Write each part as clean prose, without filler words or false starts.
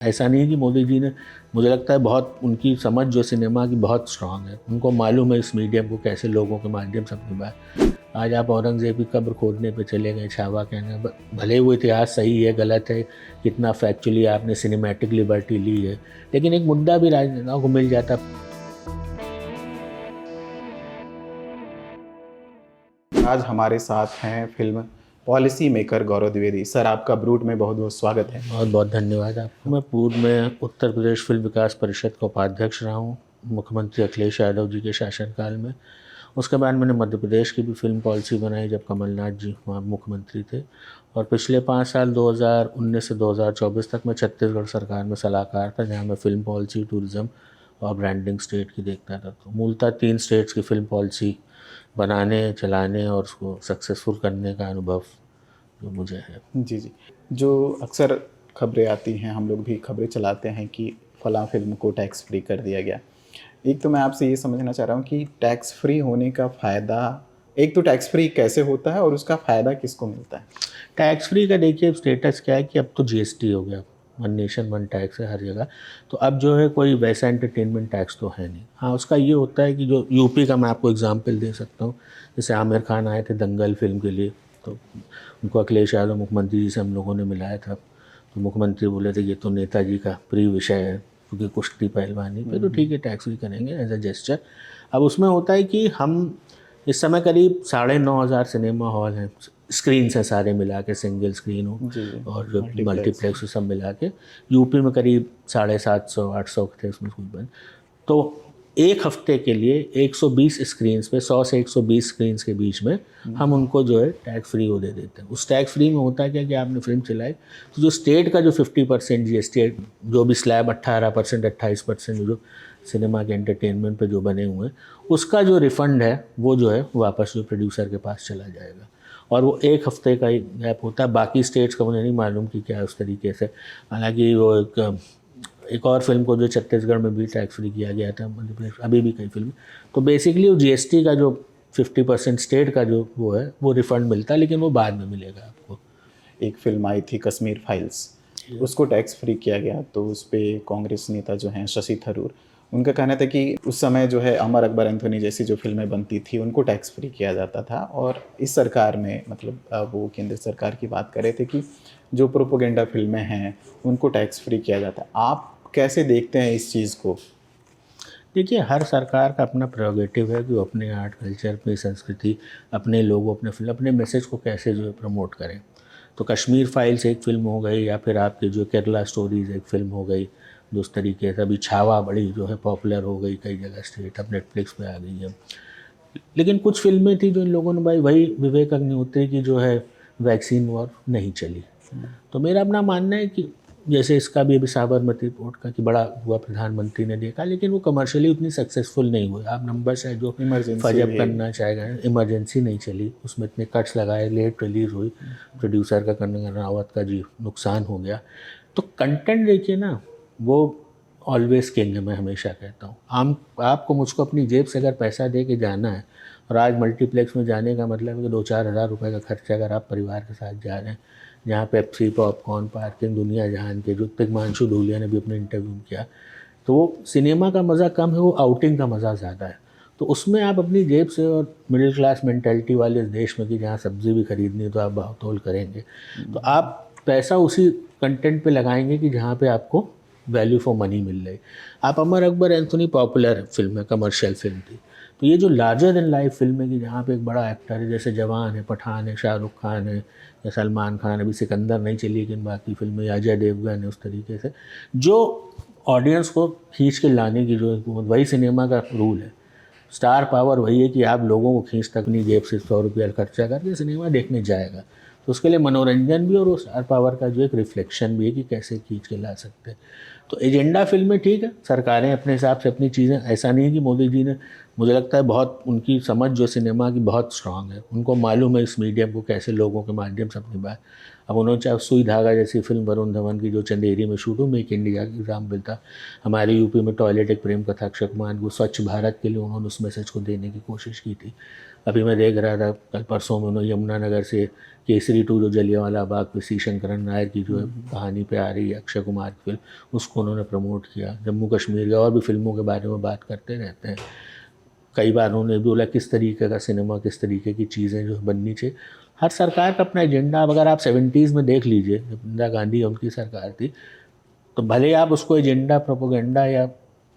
ऐसा नहीं है कि मोदी जी ने, मुझे लगता है बहुत उनकी समझ जो सिनेमा की बहुत स्ट्रांग है। उनको मालूम है इस मीडियम को कैसे लोगों के माध्यम से अपनी बात। आज आप औरंगज़ेब की कब्र खोदने पे चले गए, छावा कहने, भले वो इतिहास सही है गलत है, कितना फैक्चुअली आपने सिनेमैटिक लिबर्टी ली है, लेकिन एक मुद्दा भी राजनेताओं को मिल जाता। आज हमारे साथ हैं film policy maker Gaurav Dwivedi. Sir, आपका ब्रूट में बहुत बहुत स्वागत है। बहुत बहुत धन्यवाद आपको। मैं पूर्व में उत्तर प्रदेश फिल्म विकास परिषद का उपाध्यक्ष रहा हूँ मुख्यमंत्री अखिलेश यादव जी के शासनकाल में। उसके बाद मैंने मध्य प्रदेश की भी फिल्म पॉलिसी बनाई जब कमलनाथ जी वहाँ मुख्यमंत्री थे, और पिछले 5 साल 2019 से 2024 तक मैं छत्तीसगढ़ सरकार में सलाहकार था, जहाँ मैं फिल्म पॉलिसी, टूरिज़्म और ब्रांडिंग स्टेट की देखता था। तो मूलतः 3 स्टेट्स की फिल्म पॉलिसी बनाने, चलाने और उसको सक्सेसफुल करने का अनुभव जो मुझे है। जी जी। जो अक्सर खबरें आती हैं, हम लोग भी खबरें चलाते हैं कि फ़लाँ फिल्म को टैक्स फ्री कर दिया गया। एक तो मैं आपसे ये समझना चाह रहा हूँ कि टैक्स फ्री होने का फ़ायदा, एक तो टैक्स फ्री कैसे होता है और उसका फ़ायदा किसको मिलता है? टैक्स फ्री का देखिए स्टेटस क्या है कि अब तो जीएसटी हो गया, वन नेशन वन टैक्स है हर जगह। तो अब जो है कोई वैसा एंटरटेनमेंट टैक्स तो है नहीं। हाँ, उसका ये होता है कि जो यूपी का, मैं आपको एग्जांपल दे सकता हूँ। जैसे आमिर खान आए थे दंगल फिल्म के लिए, तो उनको अखिलेश यादव मुख्यमंत्री जी से हम लोगों ने मिलाया था। तो मुख्यमंत्री बोले थे ये तो नेताजी का प्रिय विषय है, क्योंकि कुश्ती पहलवानी पे, तो ठीक है टैक्स फ्री करेंगे एज अ जेस्चर। अब उसमें होता है कि हम इस समय करीब 9,500 सिनेमा हॉल हैं, स्क्रीन्स हैं सारे मिला के, सिंगल स्क्रीन हो जी जी। और जो मल्टीप्लेक्स। मल्टीप्लेक्स सब मिला के। यूपी में करीब 750-800 थे उसमें कुछ बन। तो एक हफ्ते के लिए 120 स्क्रीन्स पे, 100 से 120 स्क्रीन्स के बीच में हम उनको जो है टैक्स फ्री वो दे देते हैं। उस टैक्स फ्री में होता है क्या कि आपने फिल्म चलाई तो जो स्टेट का जो 50% जीएसटी, जो भी स्लैब 18%, 28% जो सिनेमा के एंटरटेनमेंट पे जो बने हुए हैं, उसका जो रिफ़ंड है वो जो है वापस जो प्रोड्यूसर के पास चला जाएगा। और वो एक हफ्ते का ही गैप होता है। बाकी स्टेट्स का मुझे नहीं मालूम कि क्या उस तरीके से। हालांकि वो एक और फिल्म को जो छत्तीसगढ़ में भी टैक्स फ्री किया गया था, मध्य प्रदेश, अभी भी कई फिल्म। तो बेसिकली वो जीएसटी का जो 50% स्टेट का जो वो है वो रिफ़ंड मिलता है, लेकिन वो बाद में मिलेगा आपको। एक फ़िल्म आई थी कश्मीर फाइल्स, उसको टैक्स फ्री किया गया। तो उस पे कांग्रेस नेता जो हैं शशि थरूर, उनका कहना था कि उस समय जो है अमर अकबर एंथोनी जैसी जो फ़िल्में बनती थी उनको टैक्स फ्री किया जाता था। और इस सरकार में, मतलब वो केंद्र सरकार की बात कर रहे थे कि जो प्रोपोगेंडा फ़िल्में हैं उनको टैक्स फ्री किया जाता है। आप कैसे देखते हैं इस चीज़ को? देखिए, हर सरकार का अपना प्रेरोगेटिव है कि वो अपने आर्ट कल्चर, अपनी संस्कृति, अपने लोगों, अपने फिल्म, अपने मैसेज को कैसे जो है प्रमोट करें। तो कश्मीर फाइल्स एक फ़िल्म हो गई, या फिर आपके जो केरला स्टोरीज़ एक फ़िल्म हो गई, जो उस तरीके से अभी छावा बड़ी जो है पॉपुलर हो गई कई जगह, स्टेट अब नेटफ्लिक्स पे आ गई है। लेकिन कुछ फिल्में थी जो इन लोगों ने, भाई वही विवेक अग्निहोत्री की जो है वैक्सीन वॉर नहीं चली। तो मेरा अपना मानना है कि जैसे इसका भी अभी साबरमती रिपोर्ट का कि बड़ा हुआ, प्रधानमंत्री ने देखा, लेकिन वो कमर्शियली उतनी सक्सेसफुल नहीं हुई। आप नंबर शायद जो इमरजेंसी फजब भी। करना चाहेगा, इमरजेंसी नहीं चली, उसमें इतने कट्स लगाए, लेट रिलीज़ हुई, प्रोड्यूसर का, कंगना रावत का जी नुकसान हो गया। तो कंटेंट देखिए ना, वो ऑलवेज किंग है, मैं हमेशा कहता हूँ। आपको मुझको अपनी जेब से अगर पैसा दे के जाना है, और आज मल्टीप्लेक्स में जाने का मतलब है कि 2-4 हज़ार रुपये का खर्चा अगर आप परिवार के साथ जा रहे हैं, जहाँ पेप्सी, पॉपकॉर्न, पार्किंग, दुनिया जहान के, जो तिग्मांशु धूलिया ने भी अपने इंटरव्यू में किया, तो वो सिनेमा का मज़ा कम है, वो आउटिंग का मज़ा ज़्यादा है। तो उसमें आप अपनी जेब से, और मिडिल क्लास मेंटालिटी वाले इस देश में कि जहाँ सब्ज़ी भी खरीदनी है तो आप भाव-तोल करेंगे, तो आप पैसा उसी कंटेंट पे लगाएंगे कि जहाँ पे आपको वैल्यू फॉर मनी मिल रही। आप Amar Akbar Anthony popular film है, कमर्शियल फिल्म थी। तो ये जो लार्जर देन लाइफ फिल्म है कि जहाँ पे एक बड़ा एक्टर है, जैसे जवान है, पठान है, शाहरुख खान है, या सलमान खान, अभी सिकंदर नहीं चली लेकिन बाकी फिल्में, या अजय देवगन है, उस तरीके से जो ऑडियंस को खींच के लाने की जो, वही सिनेमा का रूल है। स्टार पावर वही है कि आप लोगों को खींच तक अपनी जेब से 100 रुपया खर्चा करके सिनेमा देखने जाएगा। तो उसके लिए मनोरंजन भी और वो स्टार पावर का जो एक रिफ्लेक्शन भी है कि कैसे खींच के ला सकते हैं। तो एजेंडा फिल्में ठीक है, सरकारें अपने हिसाब से अपनी चीज़ें, ऐसा नहीं है कि मोदी जी ने, मुझे लगता है बहुत उनकी समझ जो सिनेमा की बहुत स्ट्रांग है। उनको मालूम है इस मीडियम को कैसे लोगों के माध्यम से अपनी बात। अब उन्होंने चाहे सुई धागा जैसी फिल्म वरुण धवन की जो चंदेरी में शूट हो, मेक इंडिया का एग्जाम्पल था। हमारे यूपी में टॉयलेट एक प्रेम कथा, अक्षय कुमार को, स्वच्छ भारत के लिए उन्होंने उस मैसेज को देने की कोशिश की थी। अभी मैं देख रहा था कल परसों में उन्होंने यमुनानगर से केसरी 2 जो जलियांवाला बाग पे सी शंकरन नायर की जो है कहानी पे आ रही है अक्षय कुमार की फिल्म, उसको उन्होंने प्रमोट किया। जम्मू कश्मीर के और भी फिल्मों के बारे में बात करते रहते हैं। कई बार उन्होंने बोला किस तरीके का सिनेमा, किस तरीके की चीज़ें जो बननी चाहिए। हर सरकार का अपना एजेंडा। अगर आप 70s में देख लीजिए, जब इंदिरा गांधी उनकी सरकार थी, तो भले ही आप उसको एजेंडा, प्रोपोगेंडा या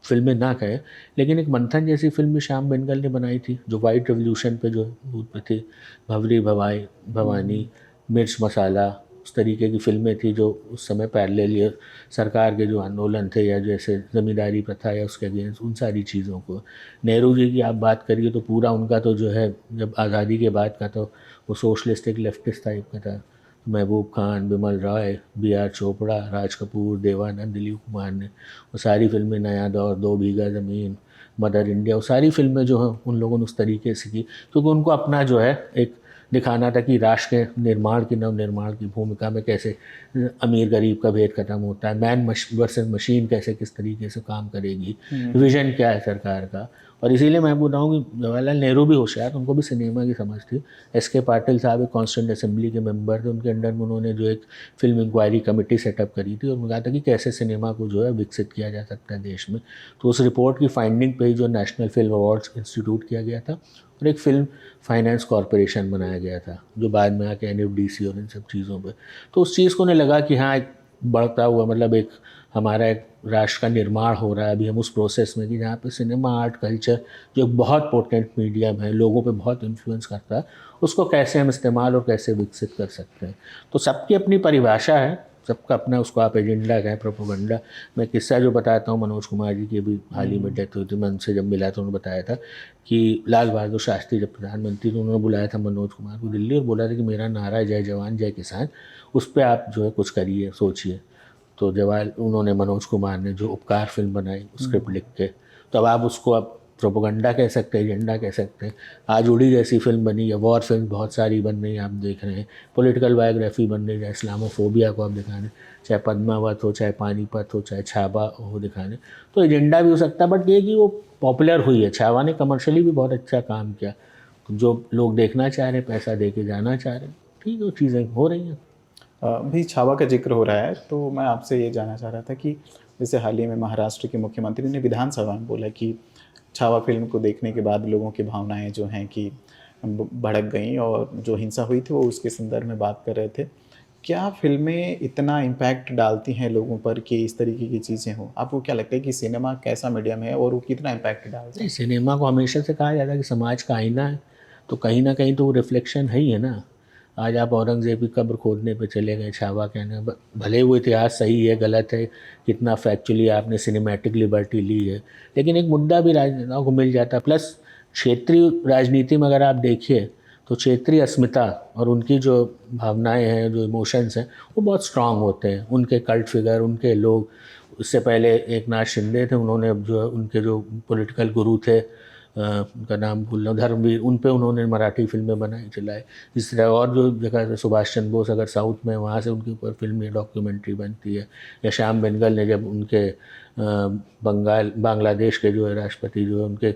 फिल्में ना कहें, लेकिन एक मंथन जैसी फिल्म भी श्याम बेनेगल ने बनाई थी जो वाइट रेवोल्यूशन पे जो भूत पे थी। भवरी भवाई भवानी, मिर्च मसाला, उस तरीके की फिल्में थी जो उस समय पैरेलल सरकार के जो आंदोलन थे या जैसे ज़मींदारी प्रथा या उसके अगेंस्ट उन सारी चीज़ों को। नेहरू जी की आप बात करिए तो पूरा उनका तो जो है जब आज़ादी के बाद का तो वो सोशलिस्टिक लेफ्टिस्ट टाइप का था। महबूब खान, बिमल रॉय, बी.आर. चोपड़ा, राज कपूर, देवानंद, दिलीप कुमार ने वो सारी फिल्में, नया दौर, दो बीघा ज़मीन, मदर इंडिया, वो सारी फिल्में जो हैं उन लोगों ने उस तरीके से की क्योंकि उनको अपना जो है एक दिखाना था कि राष्ट्र के निर्माण की, नव निर्माण की भूमिका में कैसे अमीर गरीब का भेद खत्म होता है, मैन वर्सेस मशीन कैसे किस तरीके से काम करेगी, विजन क्या है सरकार का। और इसीलिए मैं बोल रहा हूँ कि जवाहरलाल नेहरू भी होशियार, उनको भी सिनेमा की समझ थी। एस.के. पाटिल साहब एक कॉन्स्टिट्यूंट असेंबली के मेंबर थे, उनके अंडर में उन्होंने जो एक फिल्म इंक्वायरी कमेटी सेटअप करी थी और उन्होंने कहा था कि कैसे सिनेमा को जो है विकसित किया जा सकता है देश में। तो उस रिपोर्ट की फाइंडिंग पे ही जो नेशनल फिल्म अवार्ड्स इंस्टीट्यूट किया गया था और एक फ़िल्म फाइनेंस कॉरपोरेशन बनाया गया था जो बाद में आके NFDC और इन सब चीज़ों पे। तो उस चीज़ को उन्हें लगा कि हाँ, एक बढ़ता हुआ मतलब एक हमारा एक राष्ट्र का निर्माण हो रहा है। अभी हम उस प्रोसेस में कि जहाँ पे सिनेमा, आर्ट, कल्चर जो एक बहुत पोटेंट मीडियम है, लोगों पे बहुत इन्फ्लुएंस करता है, उसको कैसे हम इस्तेमाल और कैसे विकसित कर सकते हैं। तो सबकी अपनी परिभाषा है, सबका अपना, उसको आप एजेंडा कहें, प्रोपोगंडा। मैं किस्सा जो बताता हूँ, मनोज कुमार जी की अभी हाल ही में डेथ हुई थी, मैं उनसे जब मिला तो उन्होंने बताया था कि लाल बहादुर शास्त्री जब प्रधानमंत्री थे उन्होंने बुलाया था मनोज कुमार को दिल्ली और बोला था कि मेरा नारा है जय जवान जय किसान, उस पर आप जो है कुछ करिए, सोचिए। तो उन्होंने, मनोज कुमार ने जो उपकार फिल्म बनाई स्क्रिप्ट लिख के, तो अब आप उसको अब प्रोपोगंडा कह सकते हैं, एजेंडा कह सकते हैं। आज उड़ी जैसी फिल्म बनी है, वॉर फिल्म बहुत सारी बन रही हैं, आप देख रहे हैं, पॉलिटिकल बायोग्राफी बन रही है, इस्लामोफोबिया को आप दिखाने, चाहे पद्मावत हो, चाहे पानीपत हो, चाहे छावा हो दिखाने। तो एजेंडा भी हो सकता है, बट ये कि वो पॉपुलर हुई है। छावा ने कमर्शियली भी बहुत अच्छा काम किया, तो जो लोग देखना चाह रहे हैं, पैसा दे के जाना चाह रहे हैं, ठीक है, वो चीज़ें हो रही हैं। भी छावा का जिक्र हो रहा है तो मैं आपसे ये जानना चाह रहा था कि जैसे हाल ही में महाराष्ट्र के मुख्यमंत्री ने विधानसभा में बोला कि छावा फिल्म को देखने के बाद लोगों की भावनाएं जो हैं कि भड़क गईं और जो हिंसा हुई थी वो उसके संदर्भ में बात कर रहे थे। क्या फिल्में इतना इम्पैक्ट डालती हैं लोगों पर कि इस तरीके की चीज़ें हों? आपको क्या लगता है कि सिनेमा कैसा मीडियम है और वो कितना इम्पैक्ट डालता नहीं, है? सिनेमा को हमेशा से कहा जाता है कि समाज का आईना है, तो कहीं ना कहीं तो वो रिफ्लेक्शन है ही है ना। आज आप औरंगज़ेब की कब्र खोदने पे चले गए, छावा कहने, भले वो इतिहास सही है गलत है, कितना फैक्चुअली आपने सिनेमैटिक लिबर्टी ली है, लेकिन एक मुद्दा भी राजनेताओं को मिल जाता है। प्लस क्षेत्रीय राजनीति में अगर आप देखिए तो क्षेत्रीय अस्मिता और उनकी जो भावनाएं हैं, जो इमोशंस हैं, वो बहुत स्ट्रांग होते हैं। उनके कल्ट फिगर, उनके लोग, उससे पहले एक नाथ शिंदे थे, उन्होंने अब जो उनके जो पॉलिटिकल गुरु थे, उनका नाम भूल रहा हूँ, धर्मवीर, उन पे उन्होंने मराठी फिल्में बनाई, चलाई। इस तरह और जो जगह से सुभाष चंद्र बोस अगर साउथ में, वहाँ से उनके ऊपर फिल्म या डॉक्यूमेंट्री बनती है। या श्याम बेनेगल ने जब उनके बांग्लादेश के जो है राष्ट्रपति जो है उनके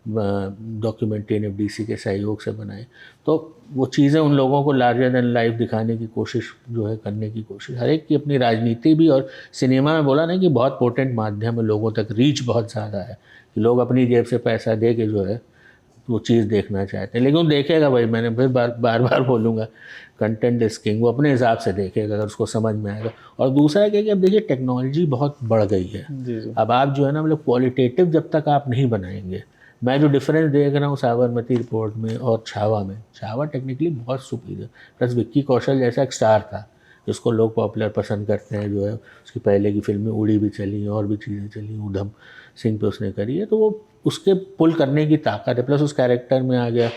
डॉक्यूमेंट्री NFDC के सहयोग से बनाए। तो वो चीज़ें उन लोगों को लार्जर देन लाइफ दिखाने की कोशिश जो है, करने की कोशिश, हर एक की अपनी राजनीति भी। और सिनेमा में बोला ना कि बहुत पोटेंट माध्यम है, लोगों तक रीच बहुत ज़्यादा है कि लोग अपनी जेब से पैसा दे के जो है वो चीज़ देखना चाहते हैं। लेकिन वो देखेगा भाई, मैंने फिर बार बोलूँगा, कंटेंट इज किंग, वो अपने हिसाब से देखेगा अगर उसको समझ में आएगा। और दूसरा क्या कि अब देखिए टेक्नोलॉजी बहुत बढ़ गई है। जी जी। अब आप जो है ना, मतलब क्वालिटेटिव जब तक आप नहीं बनाएंगे, मैं जो डिफरेंस देख रहा हूँ साबरमती रिपोर्ट में और छावा में, छावा टेक्निकली बहुत सुपीरियर, प्लस विक्की कौशल जैसा एक स्टार था जिसको लोग पॉपुलर पसंद करते हैं, जो है उसकी पहले की फिल्में उड़ी भी चली और भी चीज़ें चली, ऊधम सिंह पे उसने करी है, तो वो उसके पुल करने की ताकत है। प्लस उस कैरेक्टर में आ गया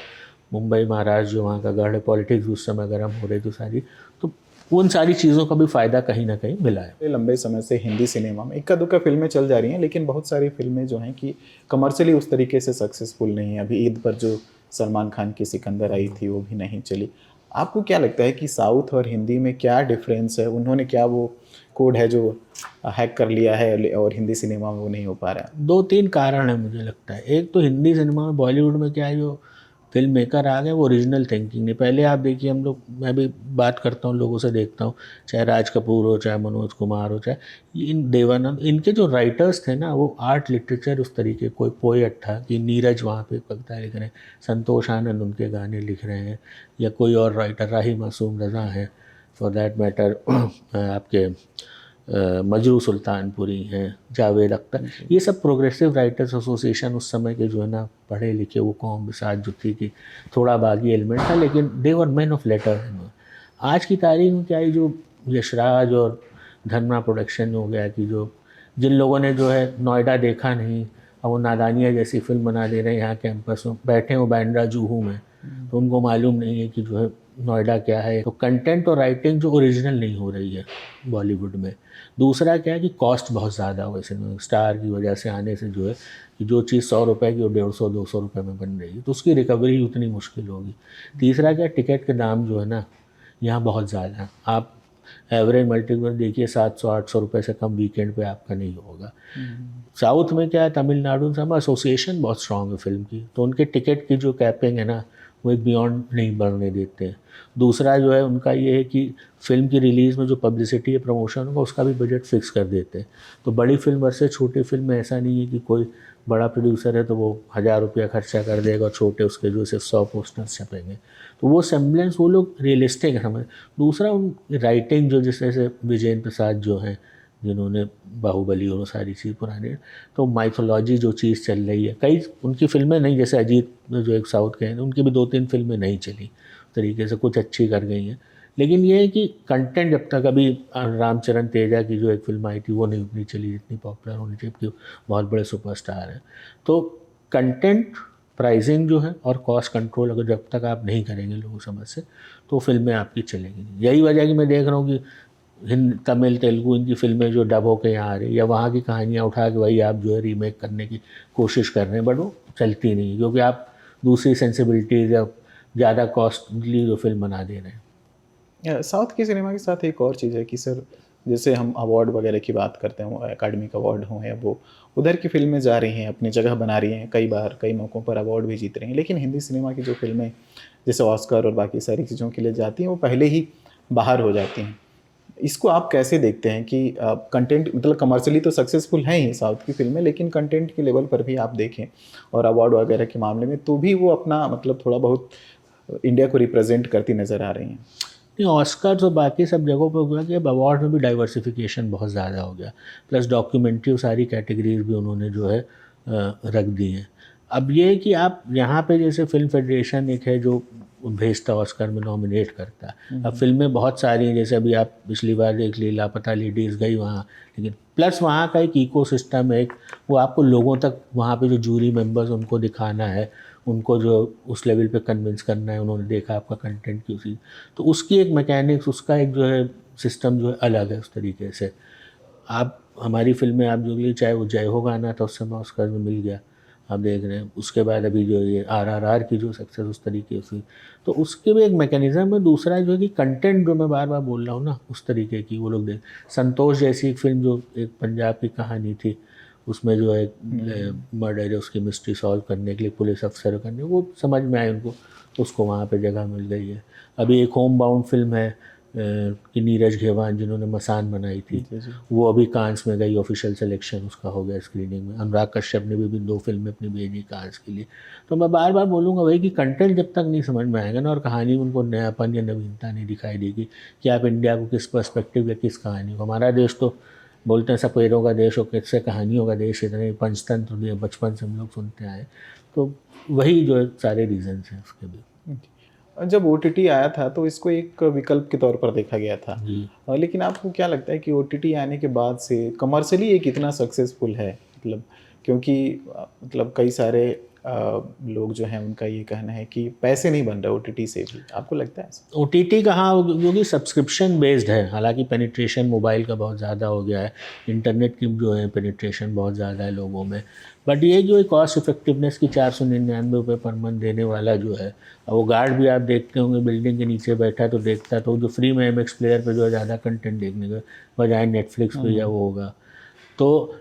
मुंबई महाराष्ट्र जो वहाँ का गढ़ है, पॉलिटिक्स उस समय गर्म हो रही थी सारी, तो उन सारी चीज़ों का भी फ़ायदा कहीं ना कहीं मिला है। लंबे समय से हिंदी सिनेमा में इक्का दुक्का फिल्में चल जा रही हैं, लेकिन बहुत सारी फिल्में जो हैं कि कमर्शियली उस तरीके से सक्सेसफुल नहीं है। अभी ईद पर जो सलमान खान की सिकंदर आई थी वो भी नहीं चली। आपको क्या लगता है कि साउथ और हिंदी में क्या डिफरेंस है? उन्होंने क्या वो कोड है जो हैक कर लिया है और हिंदी सिनेमा में वो नहीं हो पा रहा है? 2-3 कारण है मुझे लगता है। एक तो हिंदी सिनेमा में, बॉलीवुड में क्या है, जो फिल्म मेकर आ गए, वो ओरिजिनल थिंकिंग नहीं। पहले आप देखिए, हम लोग, मैं भी बात करता हूँ लोगों से, देखता हूँ, चाहे राज कपूर हो, चाहे मनोज कुमार हो, चाहे इन देवानंद, इनके जो राइटर्स थे ना, वो आर्ट लिटरेचर उस तरीके, कोई पोएट था कि नीरज वहाँ पे कविता लिख रहे हैं, संतोष आनंद उनके गाने लिख रहे हैं, या कोई और राइटर, राही मासूम रज़ा हैं फॉर दैट मैटर, आपके मजरू सुल्तानपुरी हैं, जावेद अख्तर, ये सब प्रोग्रेसिव राइटर्स एसोसिएशन उस समय के जो है ना पढ़े लिखे वो कौम के साथ जो थी कि थोड़ा बागी एलिमेंट था, लेकिन दे वर मैन ऑफ लेटर। आज की तारीख में क्या है, जो यशराज और धर्मा प्रोडक्शन हो गया कि जो जिन लोगों ने जो है नोएडा देखा नहीं, और वो नादानिया जैसी फिल्म बना दे रहे हैं यहाँ कैंपस में, बैठे हो बांद्रा जूहू में, तो उनको मालूम नहीं है कि जो है नोएडा क्या है। तो कंटेंट और राइटिंग जो ओरिजिनल नहीं हो रही है बॉलीवुड में। दूसरा क्या है कि कॉस्ट बहुत ज़्यादा हो सिनेमा स्टार की वजह से आने से, जो है कि जो चीज़ 100 रुपये की वो 150-200 रुपये में बन रही है, तो उसकी रिकवरी उतनी मुश्किल होगी। तीसरा क्या, टिकट के दाम जो है ना यहाँ बहुत ज़्यादा है। आप एवरेज मल्टीप्लेक्स देखिए 700-800 रुपये से कम वीकेंड पे आपका नहीं होगा। साउथ में क्या है, तमिलनाडु से हमारा एसोसिएशन बहुत स्ट्रॉन्ग है फिल्म की, तो उनके टिकट की जो कैपिंग है ना, वो एक बियॉन्ड नहीं बढ़ने देते हैं। दूसरा जो है उनका ये है कि फ़िल्म की रिलीज़ में जो पब्लिसिटी है, प्रमोशन होगा, उसका भी बजट फिक्स कर देते हैं। तो बड़ी फिल्म वर्सेस छोटी फिल्म में ऐसा नहीं है कि कोई बड़ा प्रोड्यूसर है तो वो 1000 रुपया खर्चा कर देगा और छोटे उसके जो सिर्फ 100 पोस्टर्स छपेंगे। तो वो सेम्बलेंस वो लोग रियलिस्टिक है समझ। दूसरा उन राइटिंग जो जिस तरह से विजेंद्र प्रसाद जो हैं, जिन्होंने बाहुबली और सारी चीज़ पुरानी, तो माइथोलॉजी जो चीज़ चल रही है, कई उनकी फिल्में नहीं, जैसे अजीत जो एक साउथ के हैं, उनकी भी 2-3 फिल्में नहीं चली तरीके से, कुछ अच्छी कर गई हैं। लेकिन ये है कि कंटेंट जब तक, अभी रामचरण तेजा की जो एक फिल्म आई थी वो नहीं उतनी चली जितनी पॉपुलर होनी चाहिए, क्योंकि बहुत बड़े सुपरस्टार हैं। तो कंटेंट, प्राइसिंग जो है और कॉस्ट कंट्रोल अगर जब तक आप नहीं करेंगे लोगों समझ से, तो फिल्में आपकी चलेंगी नहीं। यही वजह है कि मैं देख रहा हूँ कि हिंदी, तमिल, तेलुगु इनकी फिल्में जो डब होकर यहाँ आ रही, या वहाँ की कहानियाँ उठा के वही आप जो है रीमेक करने की कोशिश कर रहे हैं, बट वो चलती नहीं, क्योंकि आप दूसरी सेंसिबिलिटीज या ज़्यादा कॉस्टली जो फिल्म बना दे रहे हैं। साउथ के सिनेमा के साथ एक और चीज़ है कि सर, जैसे हम अवार्ड वगैरह की बात करते हैं, एकेडमिक अवार्ड हों या वो, उधर की फिल्में जा रही हैं, अपनी जगह बना रही हैं, कई बार कई मौक़ों पर अवार्ड भी जीत रही हैं, लेकिन हिंदी सिनेमा की जो फिल्में जैसे ऑस्कर और बाकी सारी चीज़ों के लिए जाती हैं, वो पहले ही बाहर हो जाती हैं। इसको आप कैसे देखते हैं कि कंटेंट, मतलब कमर्शियली तो सक्सेसफुल हैं ही साउथ की फिल्में, लेकिन कंटेंट के लेवल पर भी आप देखें और अवार्ड वगैरह के मामले में, तो भी वो अपना मतलब थोड़ा बहुत इंडिया को रिप्रेजेंट करती नज़र आ रही हैं। नहीं, ऑस्कर्स और बाकी सब जगहों पर हुआ कि अब अवार्ड में भी डाइवर्सिफिकेशन बहुत ज़्यादा हो गया, प्लस डॉक्यूमेंट्री और सारी कैटेगरीज भी उन्होंने जो है रख दी हैं। अब ये है कि आप यहाँ पे जैसे फिल्म फेडरेशन एक है जो भेजता ऑस्कर में नॉमिनेट करता है। अब फिल्में बहुत सारी हैं, जैसे अभी आप पिछली बार देख ली लापता लेडीज़ गई वहाँ, लेकिन प्लस वहाँ का एक इकोसिस्टम है, वो आपको लोगों तक वहाँ पे जो जूरी मेंबर्स उनको दिखाना है, उनको जो उस लेवल पे कन्विंस करना है, उन्होंने देखा आपका कंटेंट की उसी, तो उसकी एक मैकेनिक्स, उसका एक जो है सिस्टम जो है अलग है उस तरीके से। आप हमारी फिल्में आप जो भी, चाहे वो जय हो गाना था उस समय ऑस्कर में मिल गया, आप देख रहे हैं, उसके बाद अभी जो ये RRR की जो सक्सेस उस तरीके से, तो उसके भी एक मैकेनिज़्म है। दूसरा जो है कि कंटेंट जो मैं बार बार बोल रहा हूँ ना, उस तरीके की वो लोग देख, संतोष जैसी एक फिल्म जो एक पंजाब की कहानी थी, उसमें जो है मर्डर है उसकी मिस्ट्री सॉल्व करने के लिए पुलिस अफसर करने, वो समझ में आए उनको, तो उसको वहाँ पे जगह मिल गई है। अभी एक होम बाउंड फिल्म है कि नीरज घेवान जिन्होंने मसान बनाई थी, वो अभी कांस में गई, ऑफिशियल सिलेक्शन उसका हो गया स्क्रीनिंग में। अनुराग कश्यप ने भी 2 फिल्में अपनी भेजी कांस के लिए। तो मैं बार बार बोलूँगा वही कि कंटेंट जब तक नहीं समझ में आएगा ना, और कहानी में उनको नयापन या नवीनता नहीं दिखाई देगी कि आप इंडिया को किस पर्सपेक्टिव या किस कहानी को, हमारा देश तो बोलते हैं सपेरों का देश हो, किससे कहानियों का देश, इतने पंचतंत्र दिए बचपन से हम लोग सुनते आए, तो वही जो है सारे रीजंस हैं उसके भी। जब OTT आया था तो इसको एक विकल्प के तौर पर देखा गया था, लेकिन आपको क्या लगता है कि OTT आने के बाद से कमर्शियली ये कितना सक्सेसफुल है? मतलब क्योंकि मतलब कई सारे लोग जो हैं उनका ये कहना है कि पैसे नहीं बन रहे OTT से भी, आपको लगता है ऐसा? OTT कहाँ, क्योंकि सब्सक्रिप्शन बेस्ड है, हालांकि पेनिट्रेशन मोबाइल का बहुत ज़्यादा हो गया है, इंटरनेट की जो है पेनिट्रेशन बहुत ज़्यादा है लोगों में, बट ये जो कॉस्ट इफेक्टिवनेस की 499 रुपये पर मंथ देने वाला जो है, वो गार्ड भी आप देखते होंगे बिल्डिंग के नीचे बैठा है तो देखता है, तो जो फ्री में MX प्लेयर पर जो है ज़्यादा कंटेंट देखने का बजाय नेटफ्लिक्स पे या वो होगा, तो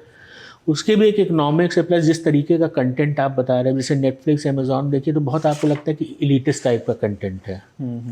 उसके भी एक इकोनॉमिक्स है, प्लस जिस तरीके का कंटेंट आप बता रहे हैं, जैसे नेटफ्लिक्स अमेजॉन देखिए तो बहुत आपको लगता है कि इलीटिस्ट टाइप का कंटेंट है।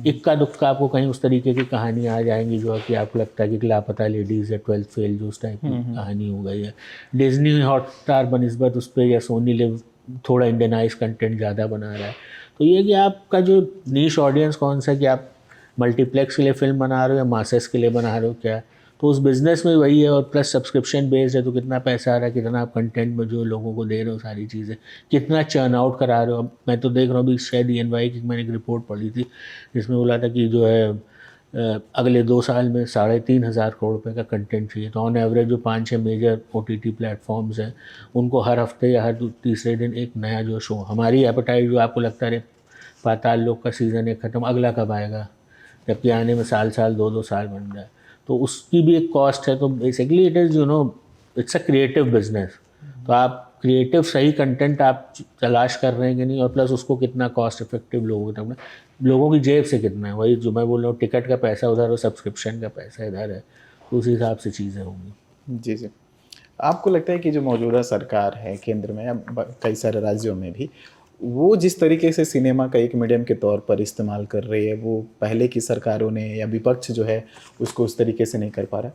इक्का दुक्का आपको कहीं उस तरीके की कहानी आ जाएंगी जो कि आपको लगता है कि लापता लेडीज़ या 12th फेल जो उस टाइप की कहानी हो गई है। डिज्नी हॉटस्टार बनस्बत उस पर या सोनी लिव थोड़ा इंडियनाइज कंटेंट ज़्यादा बना रहा है। तो ये कि आपका जो नीश ऑडियंस कौन सा, कि आप मल्टीप्लेक्स के लिए फिल्म बना रहे हो या मासेस के लिए बना रहे हो क्या, तो उस बिज़नेस में वही है। और प्लस सब्सक्रिप्शन बेस्ड है तो कितना पैसा आ रहा है, कितना आप कंटेंट में जो लोगों को दे रहे हो सारी चीज़ें, कितना चर्न आउट करा रहे हो। अब मैं तो देख रहा हूँ अभी शायद ENY की मैंने एक रिपोर्ट पढ़ी थी जिसमें बोला था कि जो है अगले 2 साल में 3,500 करोड़ रुपए का कंटेंट चाहिए। तो ऑन एवरेज जो 5-6 मेजर OTT प्लेटफॉर्म्स हैं उनको हर हफ्ते या हर तीसरे दिन एक नया जो शो, हमारी एपेटाइट जो आपको लगता है पाताल लोक का सीज़न 1 ख़त्म, अगला कब आएगा, जबकि आने में साल 2-2 साल बन जाए, तो उसकी भी एक कॉस्ट है। तो basically it is it's a creative business. तो आप क्रिएटिव सही कंटेंट आप तलाश कर रहे हैं कि नहीं, और प्लस उसको कितना कॉस्ट इफेक्टिव लोगों की जेब से कितना है, वही जो मैं बोल रहा हूँ, टिकट का पैसा उधर और सब्सक्रिप्शन का पैसा इधर है, तो उस हिसाब से चीज़ें होंगी। जी जी। आपको लगता है कि जो मौजूदा सरकार है केंद्र में या कई सारे राज्यों में भी, वो जिस तरीके से सिनेमा का एक मीडियम के तौर पर इस्तेमाल कर रही है, वो पहले की सरकारों ने या विपक्ष जो है उसको उस तरीके से नहीं कर पा रहा?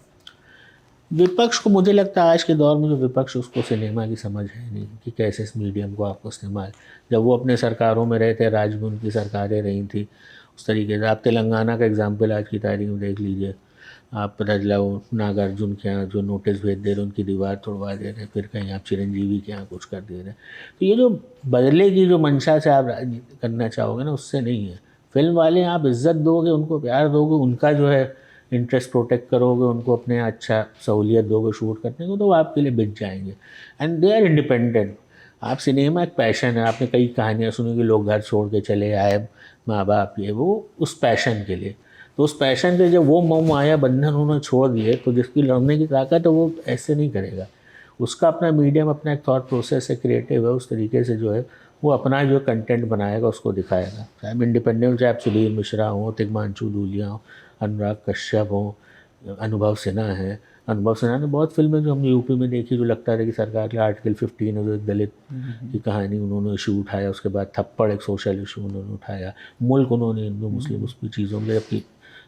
विपक्ष को मुझे लगता है आज के दौर में जो विपक्ष, उसको सिनेमा की समझ है नहीं कि कैसे इस मीडियम को आपको इस्तेमाल, जब वो अपने सरकारों में रहे थे, राज्य में उनकी सरकारें रही थी उस तरीके से। आप तेलंगाना का एग्जाम्पल आज की तारीख में देख लीजिए, आप पता चला वो नागार्जुन के यहाँ जो नोटिस भेज दे रहे उनकी दीवार तोड़वा दे रहे, फिर कहीं आप चिरंजीवी के यहाँ कुछ कर दे रहे। तो ये जो बदले की जो मंशा से आप राजनीति करना चाहोगे ना, उससे नहीं है। फिल्म वाले आप इज्जत दोगे, उनको प्यार दोगे, उनका जो है इंटरेस्ट प्रोटेक्ट करोगे, उनको अपने अच्छा सहूलियत दोगे शूट करने को, तो वो आपके लिए बिक जाएंगे। And they are independent. आप सिनेमा एक पैशन है, आपने कई कहानियाँ सुनी कि लोग घर छोड़ के चले आए, माँ बाप ये वो, उस पैशन के लिए। तो उस पैशन के जब वो मोह माया बंधन उन्होंने छोड़ दिए, तो जिसकी लड़ने की ताकत है वो ऐसे नहीं करेगा। उसका अपना मीडियम, अपना एक थॉट प्रोसेस है, क्रिएटिव है, उस तरीके से जो है वो अपना जो कंटेंट बनाएगा उसको दिखाएगा। चाहे इंडिपेंडेंट, चाहे आप सुधीर मिश्रा हो, तिग्मांशु धूलिया हो, अनुराग कश्यप हो, अनुभव सिन्हा है। अनुभव सिन्हा ने बहुत फिल्में जो हमने यूपी में देखी जो लगता था कि सरकार के आर्टिकल 15 है, जो एक दलित की कहानी उन्होंने इशू उठाया, उसके बाद थप्पड़ एक सोशल इशू उन्होंने उठाया, मुल्क उन्होंने हिंदू मुस्लिम उसकी चीज़ों में, जबकि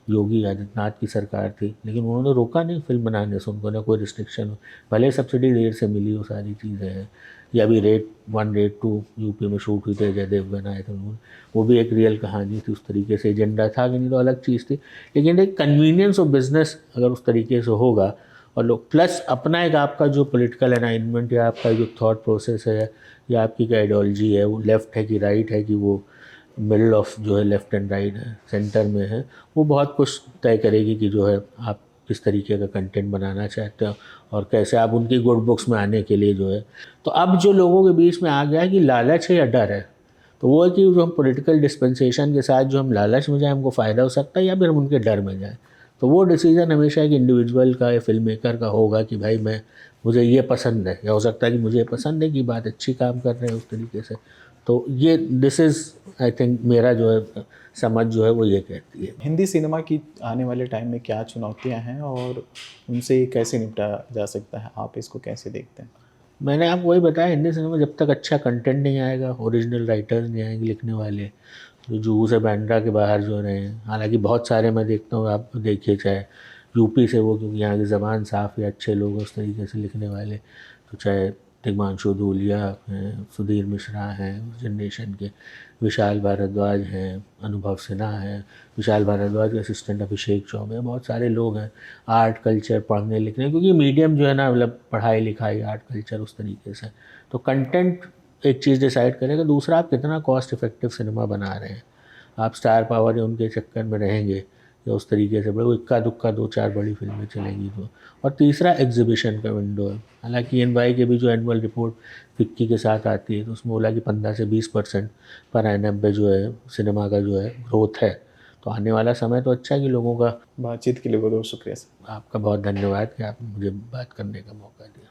योगी आदित्यनाथ की सरकार थी, लेकिन उन्होंने रोका नहीं फिल्म बनाने से, उनको ना कोई रिस्ट्रिक्शन हो, भले सब्सिडी देर से मिली, वो सारी चीज़ें हैं। या अभी रेड 1 रेड 2 यूपी में शूट हुई थी, अजय देवगन आए थे उन्होंने, वो भी एक रियल कहानी थी, उस तरीके से एजेंडा था कि नहीं तो अलग चीज़ थी। लेकिन एक कन्वीनियंस ऑफ बिजनेस अगर उस तरीके से होगा, और लोग प्लस अपना एक आपका जो पॉलिटिकल अलाइनमेंट या आपका जो थॉट प्रोसेस है या आपकी क्या आइडियोलॉजी है, वो लेफ़्ट है कि राइट है, कि वो मिडल ऑफ जो है लेफ़्ट एंड राइट है, सेंटर में है, वो बहुत कुछ तय करेगी कि जो है आप किस तरीके का कंटेंट बनाना चाहते हो और कैसे आप उनकी गुड बुक्स में आने के लिए जो है। तो अब जो लोगों के बीच में आ गया है कि लालच है या डर है, तो वो है कि जो हम पॉलिटिकल डिस्पेंसेशन के साथ जो हम लालच में जाए हमको फ़ायदा हो सकता है, या फिर हम उनके डर में जाएँ। तो वो डिसीज़न हमेशा एक इंडिविजुअल का या फिल्म मेकर का होगा कि भाई मुझे ये पसंद है, या हो सकता है कि मुझे पसंद है कि बात अच्छी काम कर रहे हैं उस तरीके से। तो ये दिस इज़ आई थिंक मेरा जो है समझ जो है वो ये कहती है। हिंदी सिनेमा की आने वाले टाइम में क्या चुनौतियां हैं और उनसे कैसे निपटा जा सकता है, आप इसको कैसे देखते हैं? मैंने आपको वही बताया, हिंदी सिनेमा जब तक अच्छा कंटेंट नहीं आएगा, ओरिजिनल राइटर्स नहीं आएंगे लिखने वाले, जो जुहू से बांद्रा के बाहर जो रहे हैं, हालांकि बहुत सारे मैं देखता हूँ, आप देखिए चाहे यूपी से वो, क्योंकि यहाँ की ज़बान साफ़ या अच्छे लोग उस तरीके से लिखने वाले, तो चाहे तिग्मांशु धूलिया हैं, सुधीर मिश्रा हैं उस जनरेशन के, विशाल भारद्वाज हैं, अनुभव सिन्हा हैं, विशाल भारद्वाज के असिस्टेंट अभिषेक चौबे, बहुत सारे लोग हैं आर्ट कल्चर पढ़ने लिखने, क्योंकि मीडियम जो है ना, मतलब पढ़ाई लिखाई आर्ट कल्चर उस तरीके से। तो कंटेंट एक चीज़ डिसाइड करेगा, दूसरा आप कितना कॉस्ट इफेक्टिव सिनेमा बना रहे हैं। आप स्टार पावर या उनके चक्कर में रहेंगे या उस तरीके से बड़े वो इक्का दुक्का 2-4 बड़ी फिल्में चलेंगी तो। और तीसरा एग्जीबिशन का विंडो है। हालांकि ENY के भी जो एनुअल रिपोर्ट फिक्की के साथ आती है, तो उसमें बोला कि 15 से 20% पर एनम पे जो है सिनेमा का जो है ग्रोथ है। तो आने वाला समय तो अच्छा है कि लोगों का। बातचीत के लिए बहुत बहुत शुक्रिया सर। आपका बहुत धन्यवाद कि आपने मुझे बात करने का मौका दिया।